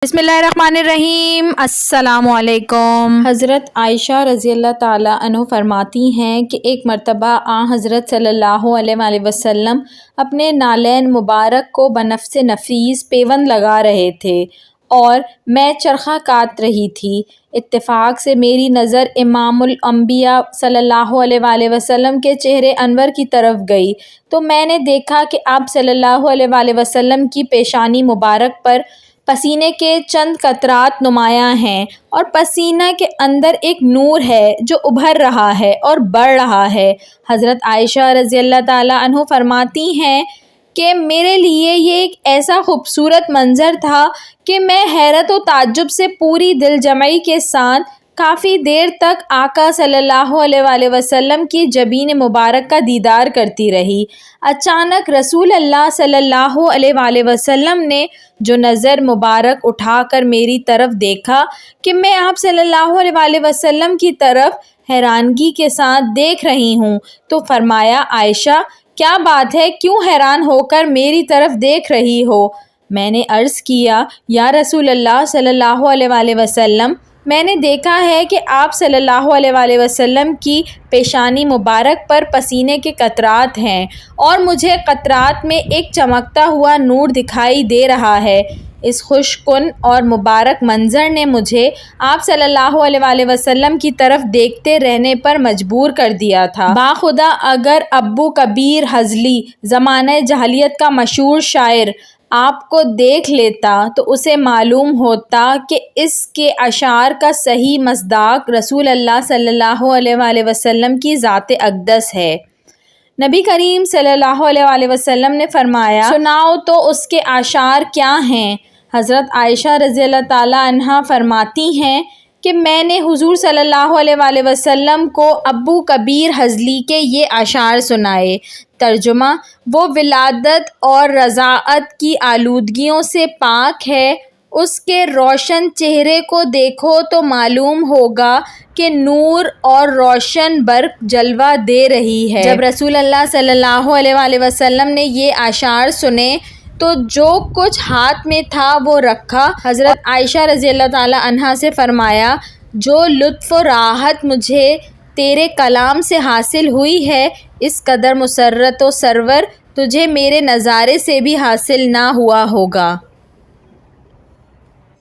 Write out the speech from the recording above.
बिस्मिल्लाहिर्रहमानिर्रहीम। अस्सलाम वालेकुम। हज़रत आयशा रज़ी अल्लाह ताला अन्हा फरमाती हैं कि एक मरतबा हज़रत सल्लल्लाहु अलैहि वसल्लम अपने नालैन मुबारक को बनफ़्स नफ़ीस पेवंद लगा रहे थे और मैं चरखा काट रही थी। इत्तेफाक से मेरी नज़र इमामुल अंबिया सल्लल्लाहु अलैहि वसल्लम के चेहरे अनवर की तरफ गई तो मैंने देखा कि आप सल्लल्लाहु अलैहि वसल्लम की पेशानी मुबारक पर पसीने के चंद कतरात नुमायां हैं और पसीना के अंदर एक नूर है जो उभर रहा है और बढ़ रहा है। हज़रत आयशा रज़ी अल्लाह ताला अन्हा फरमाती हैं कि मेरे लिए ये एक ऐसा खूबसूरत मंज़र था कि मैं हैरत व ताज्जुब से पूरी दिलजमई के साथ काफ़ी देर तक आका सल्लल्लाहु अलैहि वसल्लम की जबीन मुबारक का दीदार करती रही। अचानक रसूल अल्लाह सल्लल्लाहु अलैहि वसल्लम ने जो नज़र मुबारक उठाकर मेरी तरफ देखा कि मैं आप सल्लल्लाहु अलैहि वसल्लम की तरफ हैरानगी के साथ देख रही हूँ तो फरमाया, आयशा क्या बात है, क्यों हैरान होकर मेरी तरफ देख रही हो? मैंने अर्ज़ किया, या रसूल अल्लाह सल्लल्लाहु अलैहि वसल्लम, मैंने देखा है कि आप सल्लल्लाहु अलैहि वसल्लम की पेशानी मुबारक पर पसीने के कतरात हैं और मुझे कतरात में एक चमकता हुआ नूर दिखाई दे रहा है। इस खुशकुन और मुबारक मंज़र ने मुझे आप सल्लल्लाहु अलैहि वसल्लम की तरफ देखते रहने पर मजबूर कर दिया था। बाखुदा अगर अब्बू कबीर हज़ली ज़माने जहलियत का मशहूर शायर आपको देख लेता तो उसे मालूम होता कि इसके अशार का सही मस्दाक रसूल अल्लाह सल्लल्लाहु अलैहि वसल्लम की ज़ात अक़दस है। नबी करीम सल्लल्लाहु अलैहि वसल्लम ने फरमाया, सुनाओ तो उसके आशार क्या हैं? हज़रत आयशा रज़ी अल्लाह ताला अन्हा फरमाती हैं कि मैंने हुज़ूर सल्लल्लाहु अलैहि वसल्लम को अब्बू कबीर हज़ली के ये आशार सुनाए। तर्जुमा, वो विलादत और रज़ाअत की आलूदगियों से पाक है। उसके रोशन चेहरे को देखो तो मालूम होगा कि नूर और रोशन बर्क़ जलवा दे रही है। जब रसूल अल्लाह सल्लल्लाहु अलैहि वसल्लम ने ये आशार सुने तो जो कुछ हाथ में था वो रखा। हज़रत आयशा रज़ी अल्लाह ताला अन्हा से फरमाया, जो लुत्फ़ व राहत मुझे तेरे कलाम से हासिल हुई है, इस कदर मुसर्रत व सरवर तुझे मेरे नज़ारे से भी हासिल ना हुआ होगा।